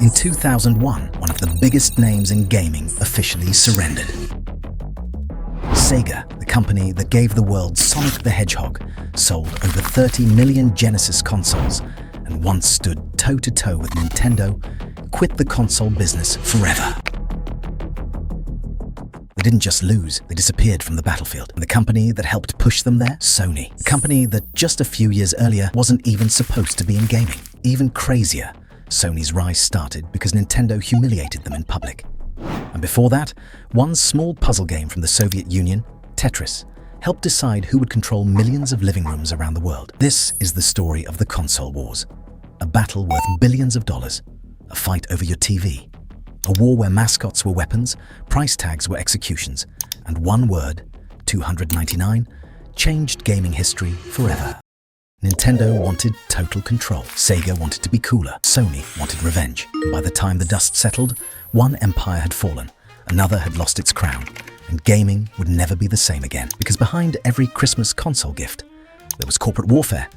In 2001, one of the biggest names in gaming officially surrendered. Sega, the company that gave the world Sonic the Hedgehog, sold over 30 million Genesis consoles and once stood toe-to-toe with Nintendo, quit the console business forever. They didn't just lose, they disappeared from the battlefield. And the company that helped push them there? Sony. The company that just a few years earlier wasn't even supposed to be in gaming. Even crazier, Sony's rise started because Nintendo humiliated them in public. And before that, one small puzzle game from the Soviet Union, Tetris, helped decide who would control millions of living rooms around the world. This is the story of the console wars. A battle worth billions of dollars, a fight over your TV, a war where mascots were weapons, price tags were executions, and one word, 299, changed gaming history forever. Nintendo wanted total control. Sega wanted to be cooler. Sony wanted revenge. And by the time the dust settled, one empire had fallen, another had lost its crown, and gaming would never be the same again. Because behind every Christmas console gift, there was corporate warfare,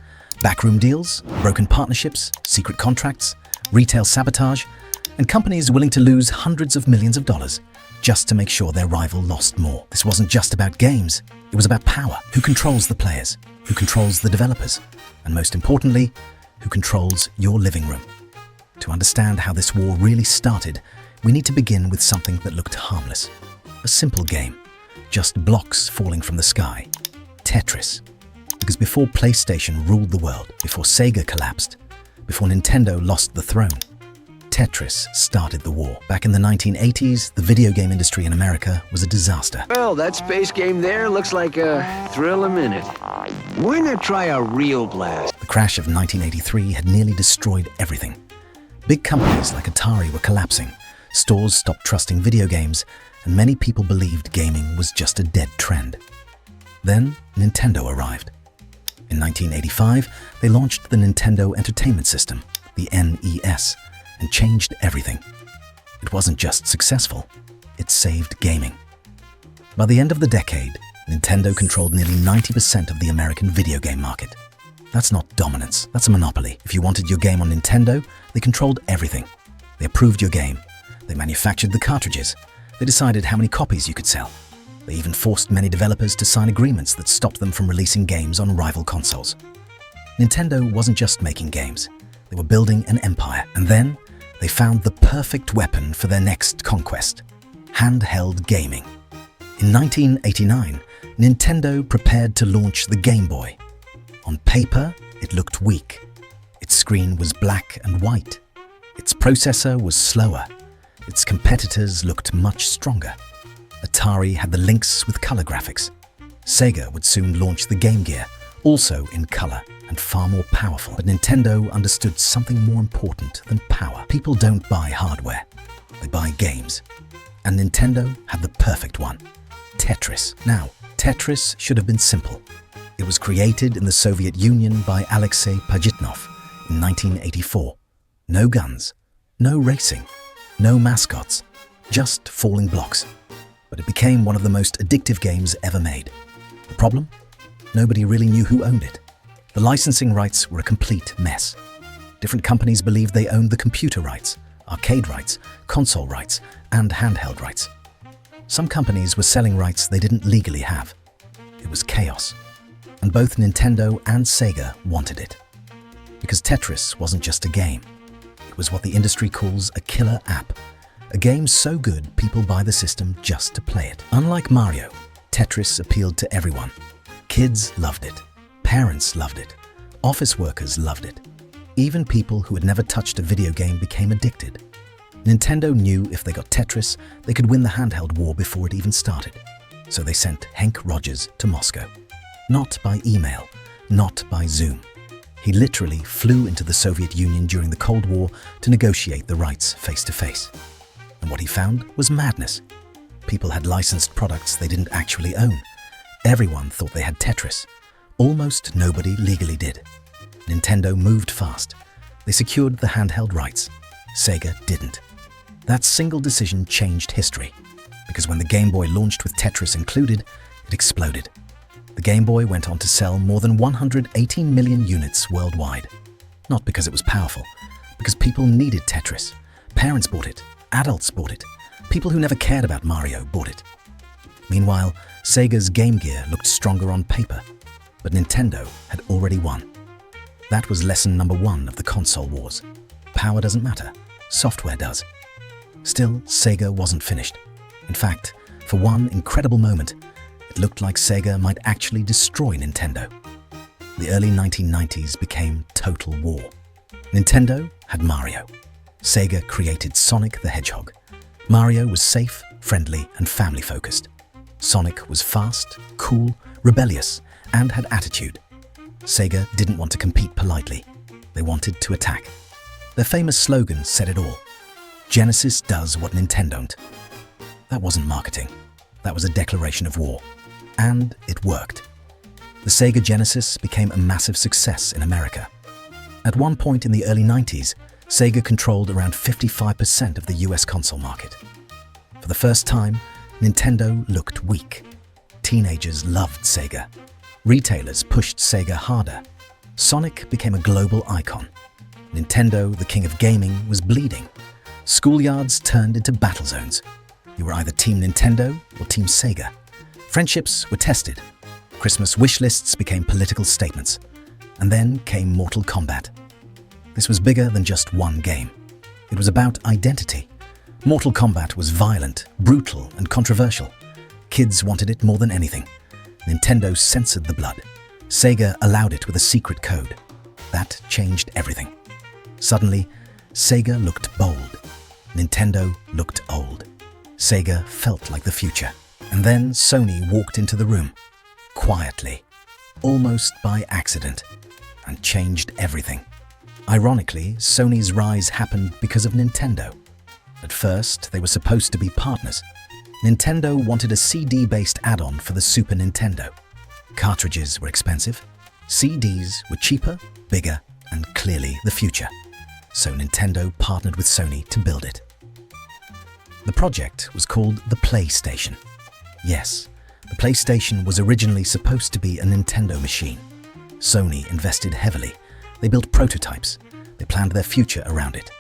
backroom deals, broken partnerships, secret contracts, retail sabotage, and companies willing to lose hundreds of millions of dollars just to make sure their rival lost more. This wasn't just about games, it was about power. Who controls the players? Who controls the developers? And most importantly, who controls your living room? To understand how this war really started, we need to begin with something that looked harmless. A simple game, just blocks falling from the sky. Tetris. Because before PlayStation ruled the world, before Sega collapsed, before Nintendo lost the throne, Tetris started the war. Back in the 1980s, the video game industry in America was a disaster. Well, that space game there looks like a thrill a minute. Why not try a real blast? The crash of 1983 had nearly destroyed everything. Big companies like Atari were collapsing, stores stopped trusting video games, and many people believed gaming was just a dead trend. Then, Nintendo arrived. In 1985, they launched the Nintendo Entertainment System, the NES, and changed everything. It wasn't just successful, it saved gaming. By the end of the decade, Nintendo controlled nearly 90% of the American video game market. That's not dominance, that's a monopoly. If you wanted your game on Nintendo, they controlled everything. They approved your game, they manufactured the cartridges, they decided how many copies you could sell. They even forced many developers to sign agreements that stopped them from releasing games on rival consoles. Nintendo wasn't just making games, they were building an empire. And then, they found the perfect weapon for their next conquest: handheld gaming. In 1989, Nintendo prepared to launch the Game Boy. On paper, it looked weak. Its screen was black and white. Its processor was slower. Its competitors looked much stronger. Atari had the Lynx with color graphics. Sega would soon launch the Game Gear, also in color and far more powerful. But Nintendo understood something more important than power. People don't buy hardware, they buy games. And Nintendo had the perfect one: Tetris. Now, Tetris should have been simple. It was created in the Soviet Union by Alexei Pajitnov in 1984. No guns, no racing, no mascots, just falling blocks. But it became one of the most addictive games ever made. The problem? Nobody really knew who owned it. The licensing rights were a complete mess. Different companies believed they owned the computer rights, arcade rights, console rights, and handheld rights. Some companies were selling rights they didn't legally have. It was chaos. And both Nintendo and Sega wanted it. Because Tetris wasn't just a game. It was what the industry calls a killer app. A game so good people buy the system just to play it. Unlike Mario, Tetris appealed to everyone. Kids loved it. Parents loved it. Office workers loved it. Even people who had never touched a video game became addicted. Nintendo knew if they got Tetris, they could win the handheld war before it even started. So they sent Henk Rogers to Moscow. Not by email, not by Zoom. He literally flew into the Soviet Union during the Cold War to negotiate the rights face to face. And what he found was madness. People had licensed products they didn't actually own. Everyone thought they had Tetris. Almost nobody legally did. Nintendo moved fast. They secured the handheld rights. Sega didn't. That single decision changed history, because when the Game Boy launched with Tetris included, it exploded. The Game Boy went on to sell more than 118 million units worldwide. Not because it was powerful, because people needed Tetris. Parents bought it, adults bought it, people who never cared about Mario bought it. Meanwhile, Sega's Game Gear looked stronger on paper, but Nintendo had already won. That was lesson number 1 of the console wars. Power doesn't matter, software does. Still, Sega wasn't finished. In fact, for one incredible moment, it looked like Sega might actually destroy Nintendo. The early 1990s became total war. Nintendo had Mario. Sega created Sonic the Hedgehog. Mario was safe, friendly, and family-focused. Sonic was fast, cool, rebellious, and had attitude. Sega didn't want to compete politely. They wanted to attack. Their famous slogan said it all. Genesis does what Nintendo don't. That wasn't marketing. That was a declaration of war. And it worked. The Sega Genesis became a massive success in America. At one point in the early 90s, Sega controlled around 55% of the US console market. For the first time, Nintendo looked weak. Teenagers loved Sega. Retailers pushed Sega harder. Sonic became a global icon. Nintendo, the king of gaming, was bleeding. Schoolyards turned into battle zones. You were either Team Nintendo or Team Sega. Friendships were tested. Christmas wish lists became political statements. And then came Mortal Kombat. This was bigger than just one game. It was about identity. Mortal Kombat was violent, brutal, and controversial. Kids wanted it more than anything. Nintendo censored the blood. Sega allowed it with a secret code. That changed everything. Suddenly, Sega looked bold. Nintendo looked old. Sega felt like the future. And then Sony walked into the room, quietly, almost by accident, and changed everything. Ironically, Sony's rise happened because of Nintendo. At first, they were supposed to be partners. Nintendo wanted a CD-based add-on for the Super Nintendo. Cartridges were expensive. CDs were cheaper, bigger, and clearly the future. So Nintendo partnered with Sony to build it. The project was called the PlayStation. Yes, the PlayStation was originally supposed to be a Nintendo machine. Sony invested heavily. They built prototypes. They planned their future around it.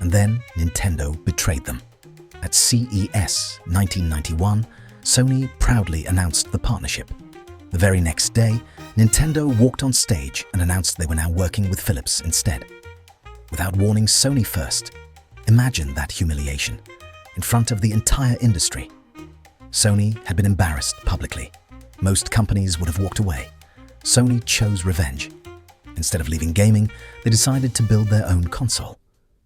And then Nintendo betrayed them. At CES 1991, Sony proudly announced the partnership. The very next day, Nintendo walked on stage and announced they were now working with Philips instead. Without warning Sony first. Imagine that humiliation in front of the entire industry. Sony had been embarrassed publicly. Most companies would have walked away. Sony chose revenge. Instead of leaving gaming, they decided to build their own console.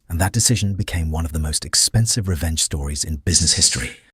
And that decision became one of the most expensive revenge stories in business history.